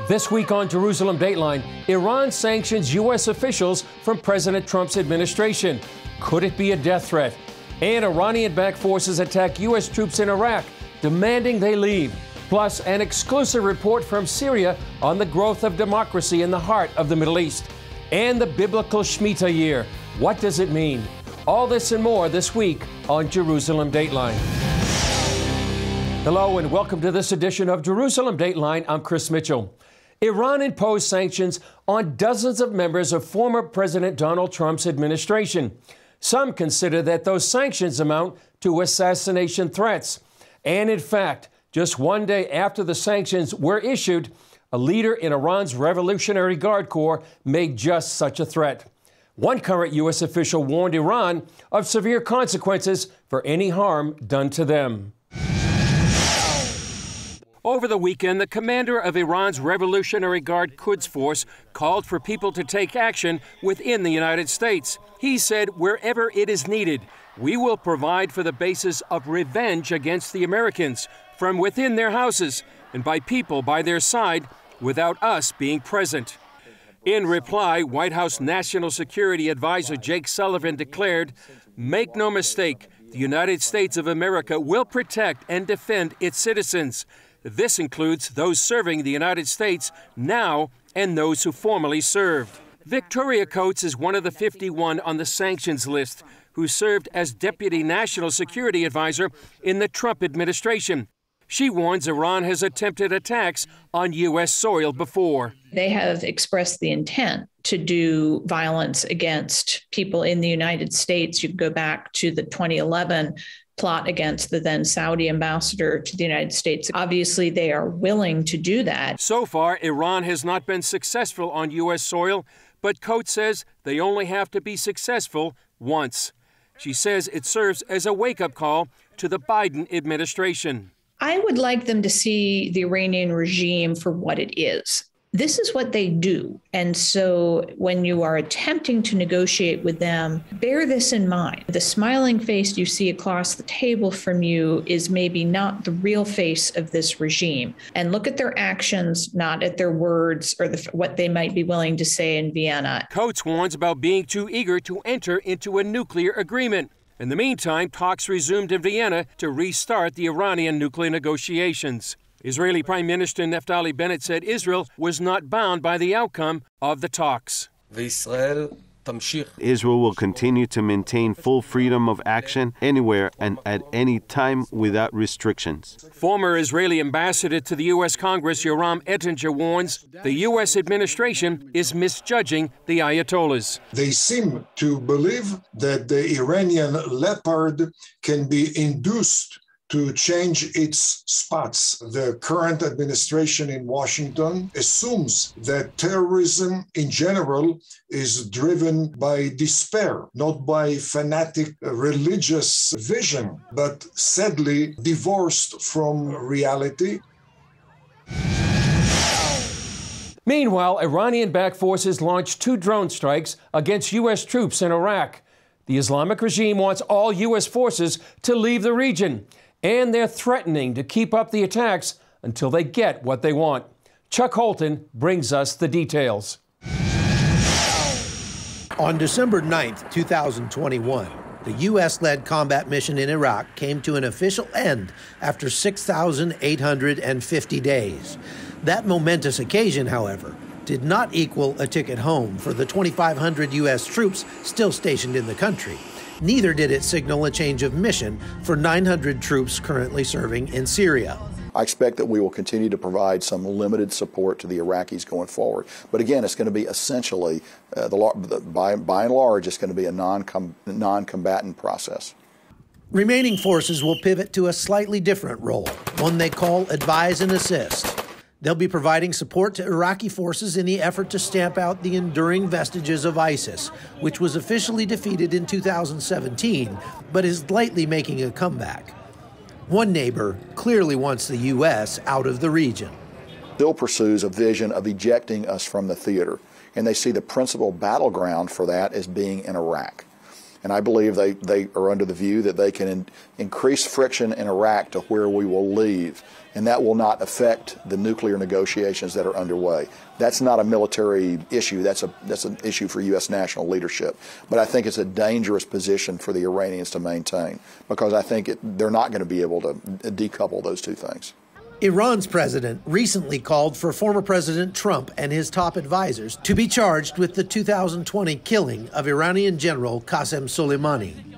This week on Jerusalem Dateline, Iran sanctions U.S. officials from President Trump's administration. Could it be a death threat? And Iranian-backed forces attack U.S. troops in Iraq, demanding they leave. Plus, an exclusive report from Syria on the growth of democracy in the heart of the Middle East. And the biblical Shemitah year. What does it mean? All this and more this week on Jerusalem Dateline. Hello and welcome to this edition of Jerusalem Dateline. I'm Chris Mitchell. Iran imposed sanctions on dozens of members of former President Donald Trump's administration. Some consider that those sanctions amount to assassination threats. And in fact, just one day after the sanctions were issued, a leader in Iran's Revolutionary Guard Corps made just such a threat. One current U.S. official warned Iran of severe consequences for any harm done to them. Over the weekend, the commander of Iran's Revolutionary Guard Quds Force called for people to take action within the United States. He said, wherever it is needed, we will provide for the basis of revenge against the Americans from within their houses and by people by their side without us being present. In reply, White House National Security Advisor Jake Sullivan declared, "Make no mistake, the United States of America will protect and defend its citizens. This includes those serving the United States now and those who formerly served." Victoria Coates is one of the 51 on the sanctions list who served as Deputy National Security Advisor in the Trump administration. She warns Iran has attempted attacks on U.S. soil before. They have expressed the intent to do violence against people in the United States. You go back to the 2011 plot against the then Saudi ambassador to the United States. Obviously, they are willing to do that. So far, Iran has not been successful on U.S. soil, but Coates says they only have to be successful once. She says it serves as a wake-up call to the Biden administration. I would like them to see the Iranian regime for what it is. This is what they do. And so when you are attempting to negotiate with them, bear this in mind. The smiling face you see across the table from you is maybe not the real face of this regime. And look at their actions, not at their words or what they might be willing to say in Vienna. Coates warns about being too eager to enter into a nuclear agreement. In the meantime, talks resumed in Vienna to restart the Iranian nuclear negotiations. Israeli Prime Minister Naftali Bennett said Israel was not bound by the outcome of the talks. Israel will continue to maintain full freedom of action anywhere and at any time without restrictions. Former Israeli ambassador to the U.S. Congress, Yoram Ettinger, warns the U.S. administration is misjudging the Ayatollahs. They seem to believe that the Iranian leopard can be induced to change its spots. The current administration in Washington assumes that terrorism in general is driven by despair, not by fanatic religious vision, but sadly divorced from reality. Meanwhile, Iranian-backed forces launched 2 drone strikes against U.S. troops in Iraq. The Islamic regime wants all U.S. forces to leave the region, and they're threatening to keep up the attacks until they get what they want. Chuck Holton brings us the details. On December 9th, 2021, the U.S.-led combat mission in Iraq came to an official end after 6,850 days. That momentous occasion, however, did not equal a ticket home for the 2,500 U.S. troops still stationed in the country. Neither did it signal a change of mission for 900 troops currently serving in Syria. I expect that we will continue to provide some limited support to the Iraqis going forward. But again, it's going to be essentially, by and large, it's going to be a non-combatant process. Remaining forces will pivot to a slightly different role, one they call advise and assist. They'll be providing support to Iraqi forces in the effort to stamp out the enduring vestiges of ISIS, which was officially defeated in 2017, but is lightly making a comeback. One neighbor clearly wants the U.S. out of the region. Still pursues a vision of ejecting us from the theater, and they see the principal battleground for that as being in Iraq. And I believe they are under the view that they can increase friction in Iraq to where we will leave, and that will not affect the nuclear negotiations that are underway. That's not a military issue. That's an issue for U.S. national leadership. But I think it's a dangerous position for the Iranians to maintain, because I think they're not going to be able to decouple those two things. Iran's president recently called for former President Trump and his top advisors to be charged with the 2020 killing of Iranian General Qasem Soleimani.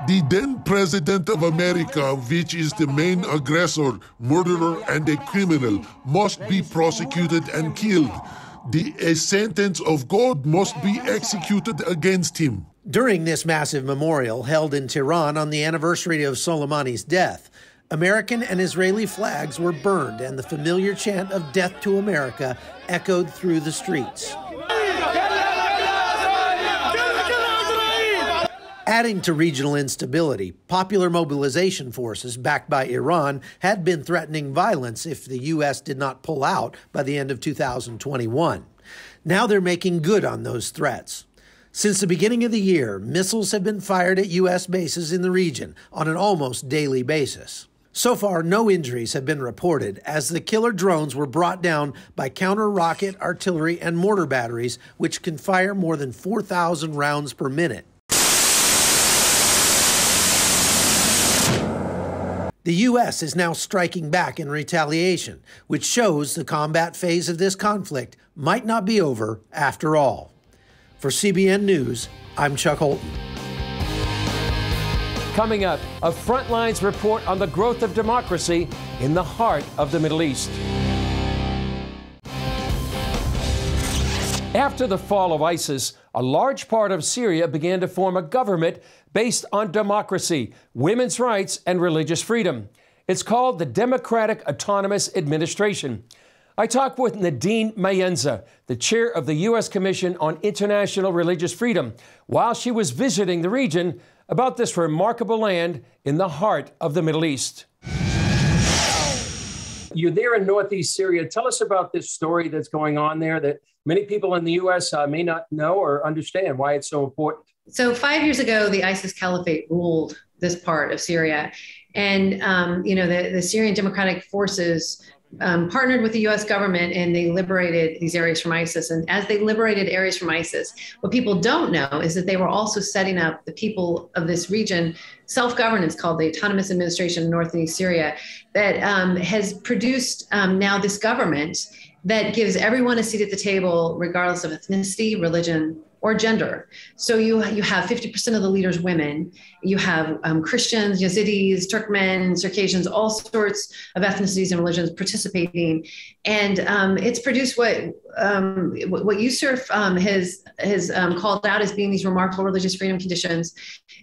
The then President of America, which is the main aggressor, murderer, and a criminal, must be prosecuted and killed. A sentence of God must be executed against him. During this massive memorial held in Tehran on the anniversary of Soleimani's death, American and Israeli flags were burned, and the familiar chant of "Death to America" echoed through the streets. Adding to regional instability, popular mobilization forces backed by Iran had been threatening violence if the U.S. did not pull out by the end of 2021. Now they're making good on those threats. Since the beginning of the year, missiles have been fired at U.S. bases in the region on an almost daily basis. So far, no injuries have been reported, as the killer drones were brought down by counter-rocket, artillery, and mortar batteries, which can fire more than 4,000 rounds per minute. The U.S. is now striking back in retaliation, which shows the combat phase of this conflict might not be over after all. For CBN News, I'm Chuck Holton. Coming up, a Frontlines report on the growth of democracy in the heart of the Middle East. After the fall of ISIS, a large part of Syria began to form a government based on democracy, women's rights, and religious freedom. It's called the Democratic Autonomous Administration. I talked with Nadine Mayenza, the chair of the U.S. Commission on International Religious Freedom, while she was visiting the region, about this remarkable land in the heart of the Middle East. You're there in northeast Syria. Tell us about this story that's going on there that many people in the U.S. May not know or understand why it's so important. So 5 years ago, the ISIS caliphate ruled this part of Syria. And, the Syrian Democratic Forces partnered with the U.S. government, and they liberated these areas from ISIS. And as they liberated areas from ISIS, what people don't know is that they were also setting up the people of this region self-governance called the Autonomous Administration of North and East Syria that has produced now this government that gives everyone a seat at the table, regardless of ethnicity, religion, or gender. So you have 50% of the leaders women. You have Christians, Yazidis, Turkmen, Circassians, all sorts of ethnicities and religions participating. And it's produced what USURF has called out as being these remarkable religious freedom conditions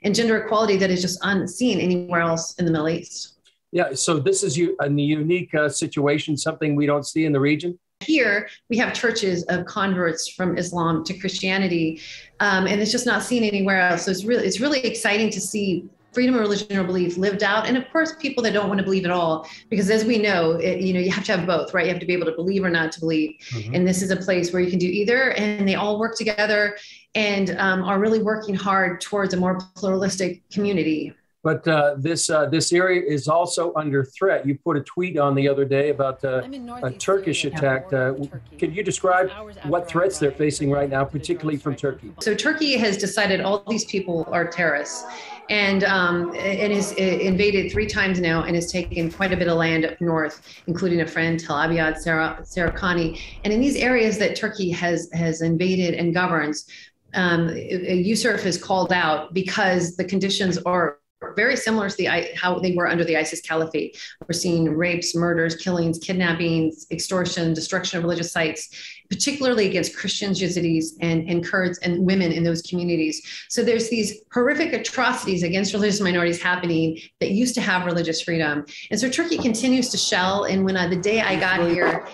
and gender equality that is just unseen anywhere else in the Middle East. Yeah, so this is a unique situation, something we don't see in the region? Here, we have churches of converts from Islam to Christianity, and it's just not seen anywhere else. So it's really exciting to see freedom of religion or belief lived out. And of course, people that don't want to believe at all, because as we know, you have to have both, right? You have to be able to believe or not to believe. Mm-hmm. And this is a place where you can do either, and they all work together and are really working hard towards a more pluralistic community. But this area is also under threat. You put a tweet on the other day about a Turkish attack. Can you describe what threats they're facing right now, particularly from Turkey? So Turkey has decided all these people are terrorists, and has invaded 3 times now and has taken quite a bit of land up north, including a friend, Tel Abyad, Sarakani. And in these areas that Turkey has invaded and governs, USURF is called out because the conditions are very similar to how they were under the ISIS caliphate. We're seeing rapes, murders, killings, kidnappings, extortion, destruction of religious sites, particularly against Christians, Yazidis, and Kurds and women in those communities. So there's these horrific atrocities against religious minorities happening that used to have religious freedom. And so Turkey continues to shell. And when the day I got here,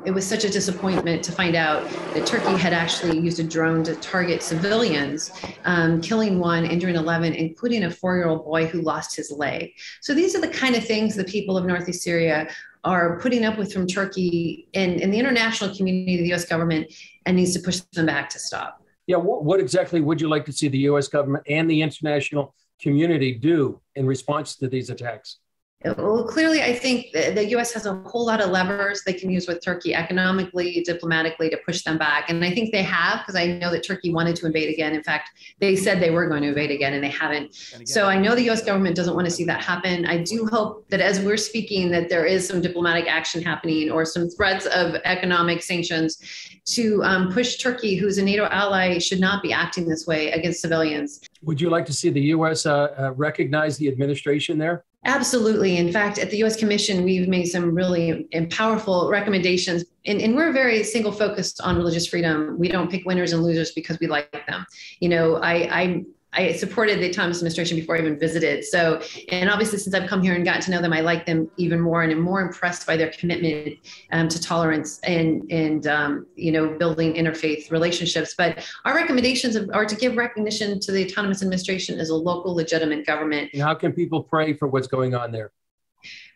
it was such a disappointment to find out that Turkey had actually used a drone to target civilians, killing 1, injuring 11, including a 4-year-old boy who lost his leg. So these are the kind of things the people of northeast Syria are putting up with from Turkey, and the international community, the U.S. government, and needs to push them back to stop. Yeah, what exactly would you like to see the U.S. government and the international community do in response to these attacks? Well, clearly, I think the U.S. has a whole lot of levers they can use with Turkey economically, diplomatically to push them back. And I think they have, because I know that Turkey wanted to invade again. In fact, they said they were going to invade again, and they haven't. So I know the U.S. government doesn't want to see that happen. I do hope that as we're speaking, that there is some diplomatic action happening or some threats of economic sanctions to push Turkey, who's a NATO ally, should not be acting this way against civilians. Would you like to see the U.S. Recognize the administration there? Absolutely. In fact, at the U.S. Commission, we've made some really powerful recommendations, and we're very single focused on religious freedom. We don't pick winners and losers because we like them. You know, I supported the Thomas administration before I even visited. So, and obviously since I've come here and gotten to know them, I like them even more, and I'm more impressed by their commitment to tolerance and you know, building interfaith relationships. But our recommendations are to give recognition to the autonomous administration as a local legitimate government. And how can people pray for what's going on there?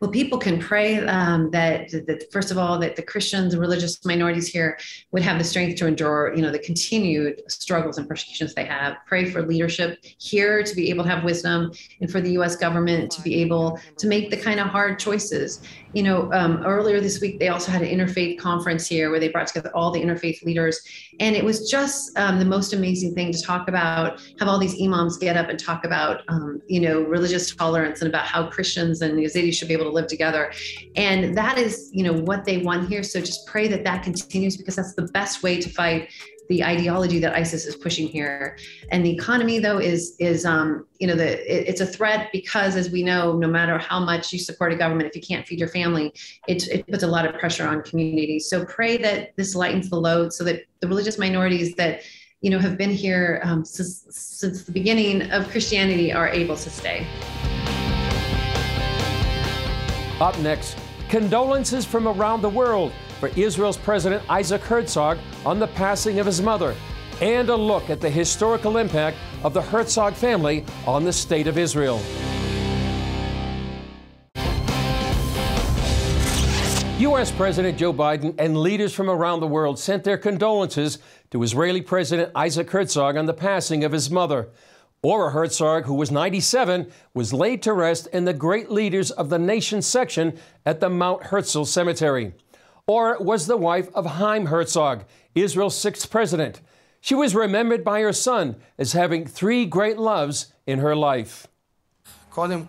Well, people can pray that first of all, that the Christians and religious minorities here would have the strength to endure, you know, the continued struggles and persecutions they have. Pray for leadership here to be able to have wisdom, and for the U.S. government to be able to make the kind of hard choices. You know, earlier this week, they also had an interfaith conference here where they brought together all the interfaith leaders. And it was just the most amazing thing to talk about, have all these imams get up and talk about, you know, religious tolerance and about how Christians and Yazidis should be able to live together. And that is, you know, what they want here. So just pray that that continues, because that's the best way to fight the ideology that ISIS is pushing here. And the economy, though, is you know, it's a threat because, as we know, no matter how much you support a government, if you can't feed your family, it puts a lot of pressure on communities. So pray that this lightens the load so that the religious minorities that, you know, have been here since the beginning of Christianity are able to stay. Up next, condolences from around the world for Israel's President Isaac Herzog on the passing of his mother, and a look at the historical impact of the Herzog family on the State of Israel. U.S. President Joe Biden and leaders from around the world sent their condolences to Israeli President Isaac Herzog on the passing of his mother. Ora Herzog, who was 97, was laid to rest in the Great Leaders of the Nation section at the Mount Herzl Cemetery. Ora was the wife of Chaim Herzog, Israel's 6th president. She was remembered by her son as having 3 great loves in her life. First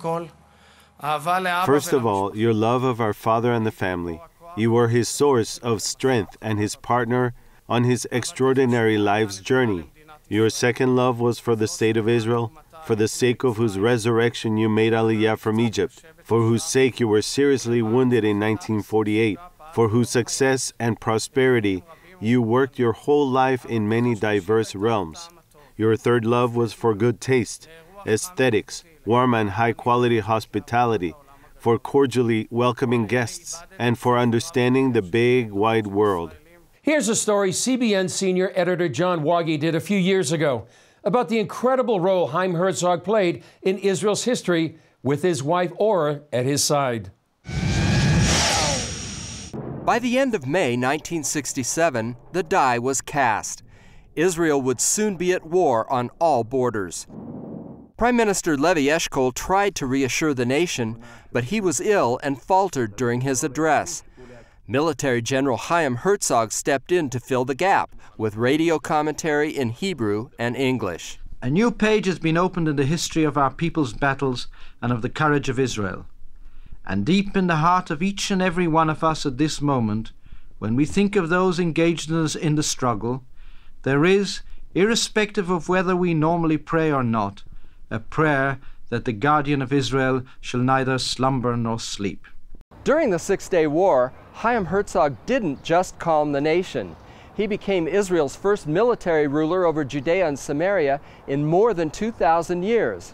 of all, your love of our father and the family. You were his source of strength and his partner on his extraordinary life's journey. Your second love was for the State of Israel, for the sake of whose resurrection you made Aliyah from Egypt, for whose sake you were seriously wounded in 1948, for whose success and prosperity you worked your whole life in many diverse realms. Your third love was for good taste, aesthetics, warm and high-quality hospitality, for cordially welcoming guests, and for understanding the big, wide world. Here's a story CBN senior editor John Wagi did a few years ago about the incredible role Chaim Herzog played in Israel's history, with his wife Ora at his side. By the end of May 1967, the die was cast. Israel would soon be at war on all borders. Prime Minister Levi Eshkol tried to reassure the nation, but he was ill and faltered during his address. Military General Chaim Herzog stepped in to fill the gap with radio commentary in Hebrew and English. A new page has been opened in the history of our people's battles and of the courage of Israel. And deep in the heart of each and every one of us at this moment, when we think of those engaged in the struggle, there is, irrespective of whether we normally pray or not, a prayer that the guardian of Israel shall neither slumber nor sleep. During the Six-Day War, Chaim Herzog didn't just calm the nation. He became Israel's first military ruler over Judea and Samaria in more than 2,000 years.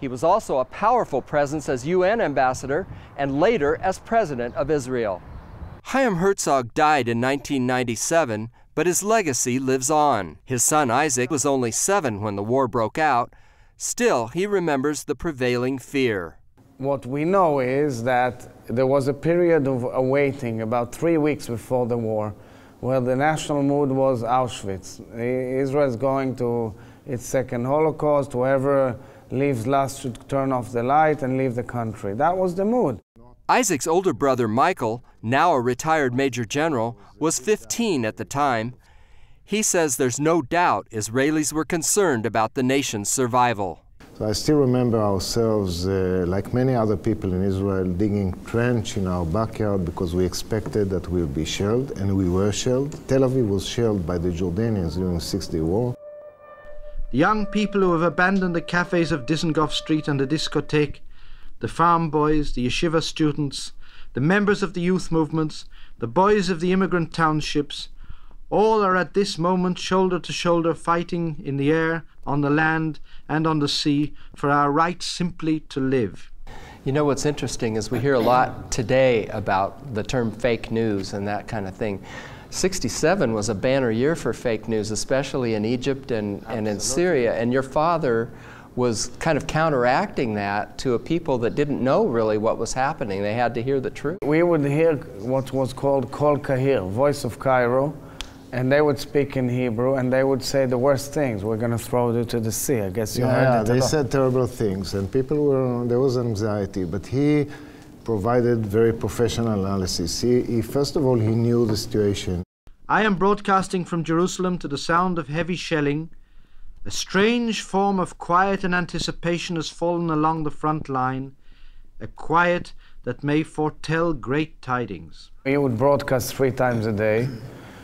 He was also a powerful presence as UN ambassador and later as president of Israel. Chaim Herzog died in 1997, but his legacy lives on. His son Isaac was only 7 when the war broke out. Still, he remembers the prevailing fear. What we know is that there was a period of awaiting about 3 weeks before the war where the national mood was Auschwitz. Israel's going to its second Holocaust. Whoever leaves last should turn off the light and leave the country. That was the mood. Isaac's older brother, Michael, now a retired major general, was 15 at the time. He says there's no doubt Israelis were concerned about the nation's survival. So I still remember ourselves, like many other people in Israel, digging trench in our backyard because we expected that we'll be shelled, and we were shelled. Tel Aviv was shelled by the Jordanians during the Six-Day War. The young people who have abandoned the cafes of Dizengoff Street and the discotheque, the farm boys, the yeshiva students, the members of the youth movements, the boys of the immigrant townships, all are at this moment shoulder to shoulder fighting in the air, on the land and on the sea for our right simply to live. You know what's interesting is we hear a lot today about the term fake news and that kind of thing. 67 was a banner year for fake news, especially in Egypt and in Syria, and your father was kind of counteracting that to a people that didn't know really what was happening. They had to hear the truth. We would hear what was called Kol Kahir, voice of Cairo, and they would speak in Hebrew, and they would say the worst things. We're going to throw you to the sea. I guess you heard it. They said terrible things, and people were, there was anxiety, but he provided very professional analysis. He first of all, he knew the situation. I am broadcasting from Jerusalem to the sound of heavy shelling. A strange form of quiet and anticipation has fallen along the front line, a quiet that may foretell great tidings. He would broadcast 3 times a day.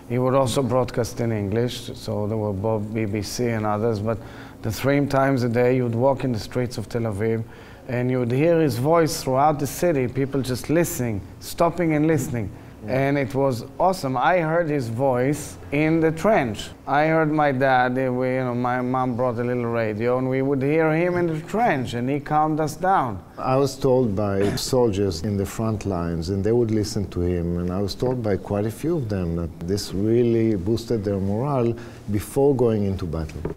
He would also broadcast in English, so there were both BBC and others, but the 3 times a day you would walk in the streets of Tel Aviv and you would hear his voice throughout the city, people just listening, stopping and listening. And it was awesome. I heard his voice in the trench. I heard my dad, my mom brought a little radio, and we would hear him in the trench, and he calmed us down. I was told by soldiers in the front lines, and they would listen to him, and I was told by quite a few of them that this really boosted their morale before going into battle.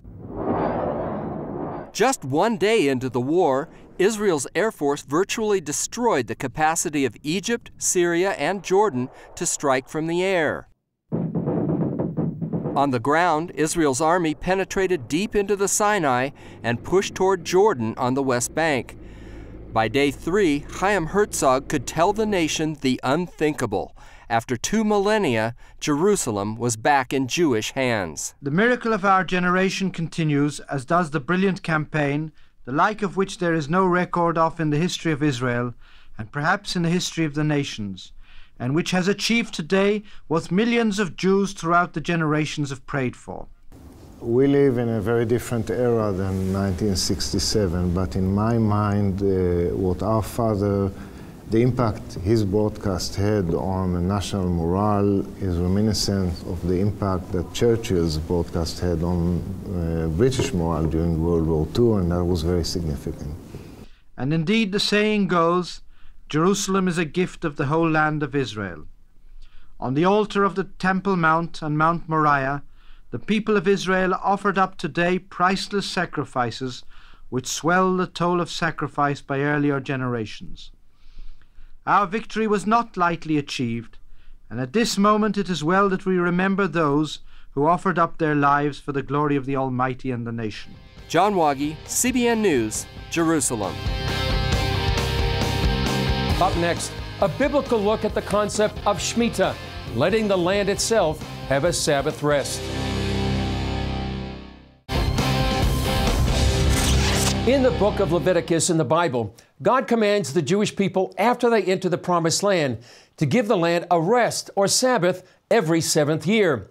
Just one day into the war, Israel's Air Force virtually destroyed the capacity of Egypt, Syria, and Jordan to strike from the air. On the ground, Israel's army penetrated deep into the Sinai and pushed toward Jordan on the West Bank. By day 3, Chaim Herzog could tell the nation the unthinkable. After 2 millennia, Jerusalem was back in Jewish hands. The miracle of our generation continues, as does the brilliant campaign, the like of which there is no record of in the history of Israel, and perhaps in the history of the nations, and which has achieved today what millions of Jews throughout the generations have prayed for. We live in a very different era than 1967, but in my mind, what our father, the impact his broadcast had on the national morale is reminiscent of the impact that Churchill's broadcast had on British morale during World War II, and that was very significant. And indeed the saying goes, Jerusalem is a gift of the whole land of Israel. On the altar of the Temple Mount and Mount Moriah, the people of Israel offered up today priceless sacrifices which swell the toll of sacrifice by earlier generations. Our victory was not lightly achieved, and at this moment it is well that we remember those who offered up their lives for the glory of the Almighty and the nation. John Waggy, CBN News, Jerusalem. Up next, a biblical look at the concept of Shemitah, letting the land itself have a Sabbath rest. In the book of Leviticus in the Bible, God commands the Jewish people after they enter the Promised Land to give the land a rest or Sabbath every 7th year.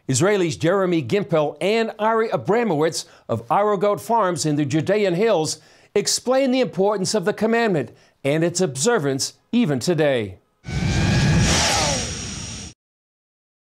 Israelis Jeremy Gimpel and Ari Abramowitz of Irogoat Farms in the Judean Hills explain the importance of the commandment and its observance even today.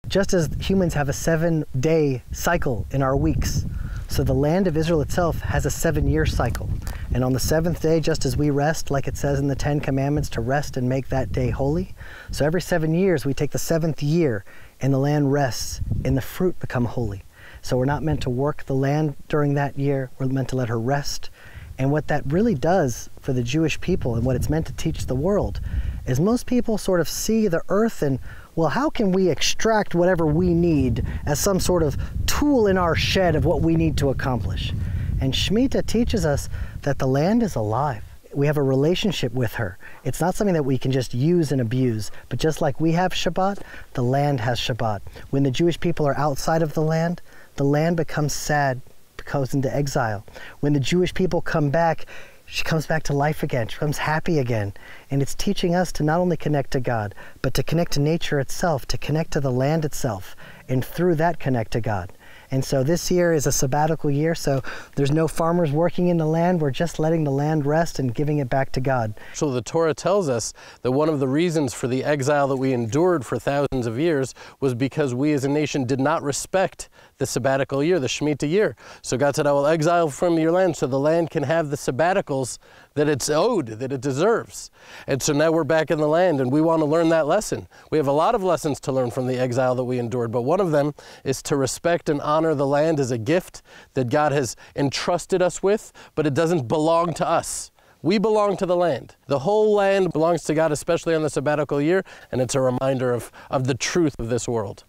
Just as humans have a 7-day cycle in our weeks, so the land of Israel itself has a 7-year cycle. And on the 7th day, just as we rest, like it says in the 10 Commandments, to rest and make that day holy, so every 7 years we take the 7th year and the land rests and the fruit become holy. So we're not meant to work the land during that year, we're meant to let her rest. And what that really does for the Jewish people and what it's meant to teach the world is most people sort of see the earth and, well, how can we extract whatever we need as some sort of tool in our shed of what we need to accomplish? And Shemitah teaches us that the land is alive. We have a relationship with her. It's not something that we can just use and abuse, but just like we have Shabbat, the land has Shabbat. When the Jewish people are outside of the land becomes sad, goes into exile. When the Jewish people come back, she comes back to life again. She becomes happy again. And it's teaching us to not only connect to God, but to connect to nature itself, to connect to the land itself, and through that connect to God. And so this year is a sabbatical year, so there's no farmers working in the land. We're just letting the land rest and giving it back to God. So the Torah tells us that one of the reasons for the exile that we endured for thousands of years was because we as a nation did not respect the sabbatical year, the Shemitah year. So God said, I will exile from your land so the land can have the sabbaticals that it's owed, that it deserves. And so now we're back in the land and we want to learn that lesson. We have a lot of lessons to learn from the exile that we endured, but one of them is to respect and honor the land as a gift that God has entrusted us with, but it doesn't belong to us. We belong to the land. The whole land belongs to God, especially on the sabbatical year, and it's a reminder of the truth of this world.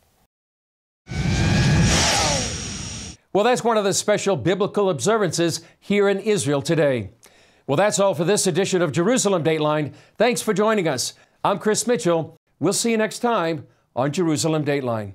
Well, that's one of the special biblical observances here in Israel today. Well, that's all for this edition of Jerusalem Dateline. Thanks for joining us. I'm Chris Mitchell. We'll see you next time on Jerusalem Dateline.